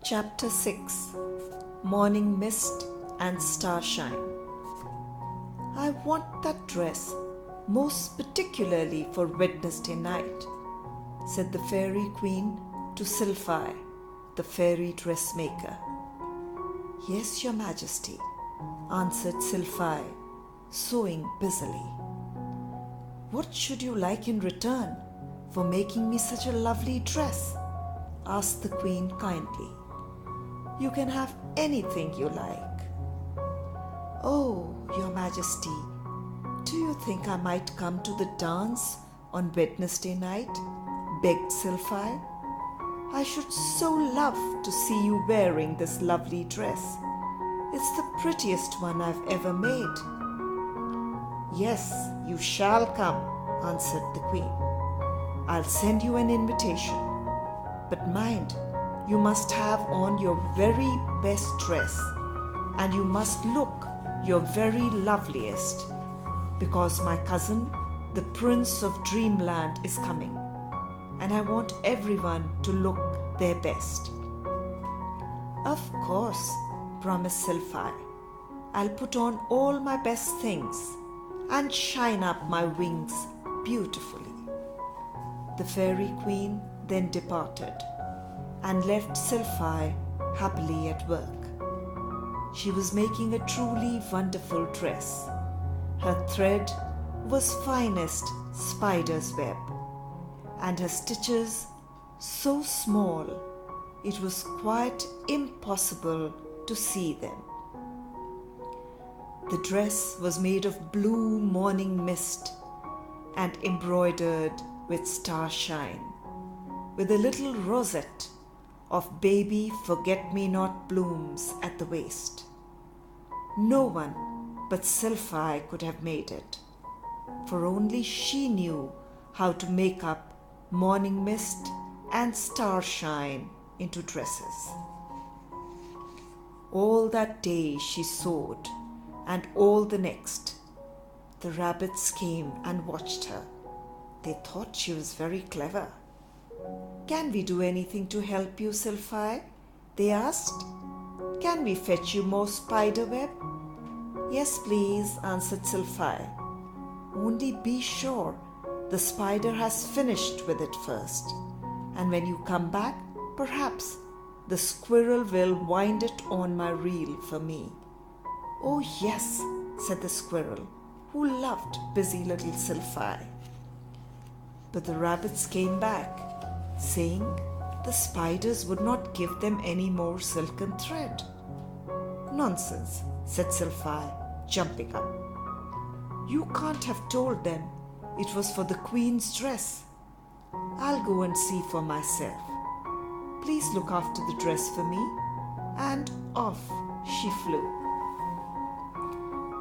Chapter 6 Morning Mist and Starshine. I want that dress most particularly for Wednesday night, said the Fairy Queen to Sylphi, the fairy dressmaker. Yes, Your Majesty, answered Sylphi, sewing busily. What should you like in return for making me such a lovely dress? Asked the Queen kindly. You can have anything you like. Oh, Your Majesty, do you think I might come to the dance on Wednesday night? Begged Sylphi. I should so love to see you wearing this lovely dress. It's the prettiest one I've ever made. Yes, you shall come, answered the Queen. I'll send you an invitation. But mind, you must have on your very best dress, and you must look your very loveliest, because my cousin, the Prince of Dreamland, is coming, and I want everyone to look their best. Of course, promised Sylphi. I'll put on all my best things and shine up my wings beautifully. The Fairy Queen then departed and left Sylphi happily at work. She was making a truly wonderful dress. Her thread was finest spider's web, and her stitches so small it was quite impossible to see them. The dress was made of blue morning mist and embroidered with starshine, with a little rosette of baby forget-me-not blooms at the waist. No one but Sylphi could have made it, for only she knew how to make up morning mist and starshine into dresses. All that day she sewed, and all the next. The rabbits came and watched her. They thought she was very clever. Can we do anything to help you, Sylphi? They asked. Can we fetch you more spider web? Yes, please, answered Sylphi. Only be sure the spider has finished with it first, and when you come back, perhaps the squirrel will wind it on my reel for me. Oh yes, said the squirrel, who loved busy little Sylphi. But the rabbits came back, saying the spiders would not give them any more silken thread. Nonsense, said Sylphi, jumping up. You can't have told them it was for the Queen's dress. I'll go and see for myself. Please look after the dress for me. And off she flew.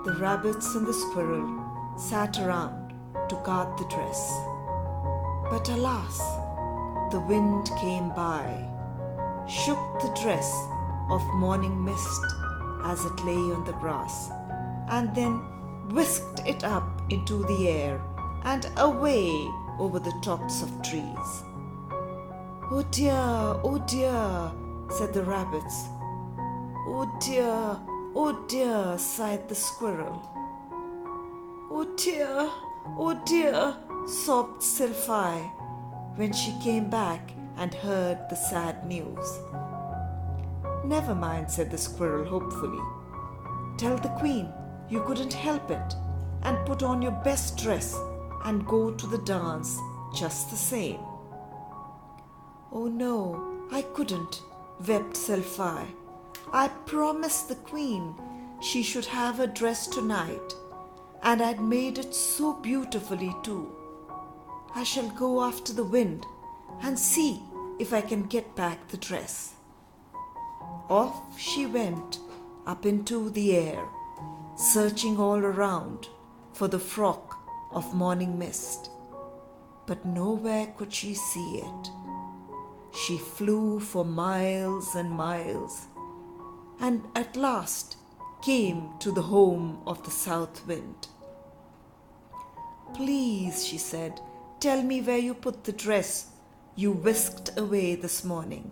The rabbits and the squirrel sat around to guard the dress. But alas, the wind came by, shook the dress of morning mist as it lay on the grass, and then whisked it up into the air and away over the tops of trees. Oh dear, said the rabbits. Oh dear, sighed the squirrel. Oh dear, sobbed Sylphi when she came back and heard the sad news. Never mind, said the squirrel hopefully. Tell the Queen you couldn't help it, and put on your best dress and go to the dance just the same. Oh no, I couldn't, wept Sylphi. I promised the Queen she should have a dress tonight, and I'd made it so beautifully too. I shall go after the wind and see if I can get back the dress. Off she went up into the air, searching all around for the frock of morning mist, but nowhere could she see it. She flew for miles and miles, and at last came to the home of the south wind. Please, she said, tell me where you put the dress you whisked away this morning.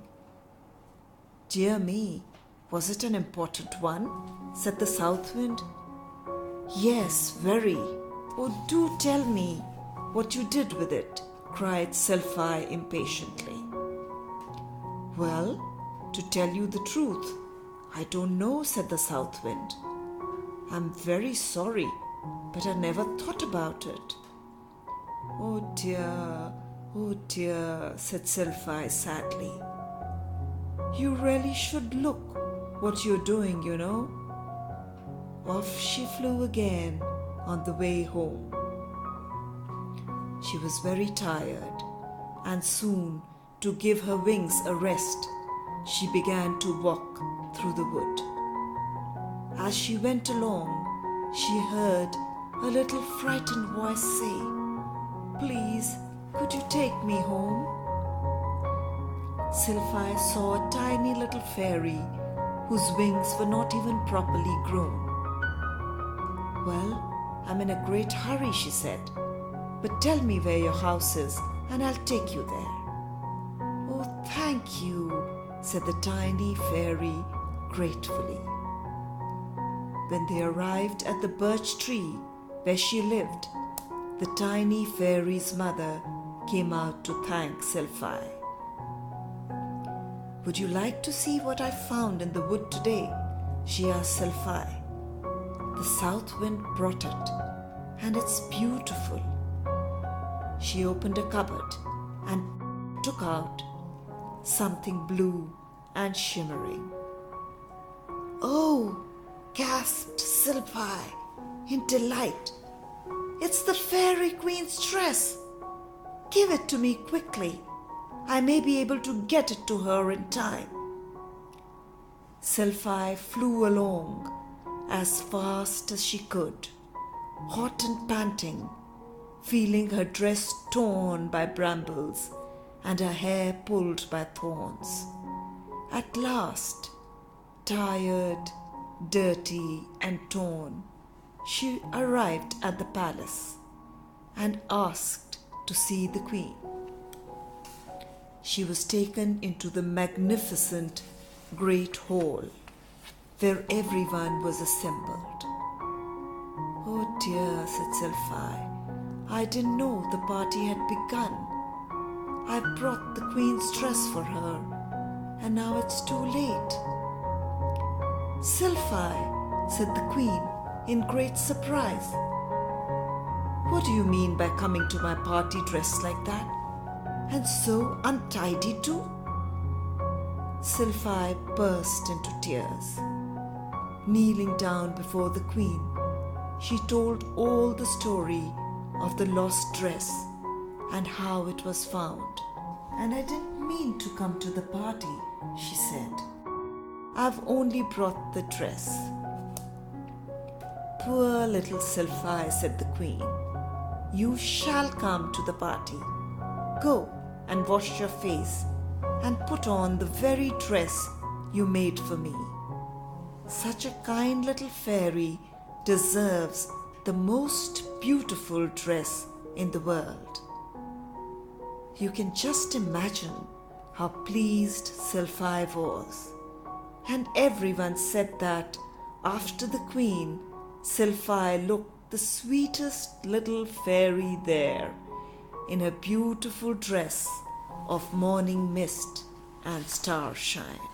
Dear me, was it an important one? Said the south wind. Yes, very. Oh, do tell me what you did with it, cried Selfie impatiently. Well, to tell you the truth, I don't know, said the south wind. I'm very sorry, but I never thought about it. Oh dear, said Selfie sadly. You really should look what you're doing, you know. Off she flew again on the way home. She was very tired, and soon, to give her wings a rest, she began to walk through the wood. As she went along, she heard a little frightened voice say, "Please, could you take me home?" Selfie saw a tiny little fairy whose wings were not even properly grown. "Well, I'm in a great hurry," she said, "but tell me where your house is and I'll take you there." "Oh, thank you," said the tiny fairy gratefully. When they arrived at the birch tree where she lived, the tiny fairy's mother came out to thank Selfie. "Would you like to see what I found in the wood today?" she asked Selfie. "The south wind brought it, and it's beautiful." She opened a cupboard and took out something blue and shimmering. "Oh!" gasped Selfie in delight. "It's the fairy queen's dress. Give it to me quickly. I may be able to get it to her in time." Selfie flew along as fast as she could, hot and panting, feeling her dress torn by brambles and her hair pulled by thorns. At last, tired, dirty and torn, she arrived at the palace and asked to see the queen. She was taken into the magnificent great hall where everyone was assembled. "Oh dear," said Selfie, "I didn't know the party had begun. I brought the queen's dress for her, and now it's too late." "Selfie," said the queen in great surprise, "what do you mean by coming to my party dressed like that? And so untidy too?" Selfie burst into tears. Kneeling down before the queen, she told all the story of the lost dress and how it was found. "And I didn't mean to come to the party," she said. "I've only brought the dress." "Poor little Selfie," said the queen. "You shall come to the party. Go and wash your face and put on the very dress you made for me. Such a kind little fairy deserves the most beautiful dress in the world." You can just imagine how pleased Selfie was, and everyone said that after the queen, Selfie looked the sweetest little fairy there in her beautiful dress of morning mist and starshine.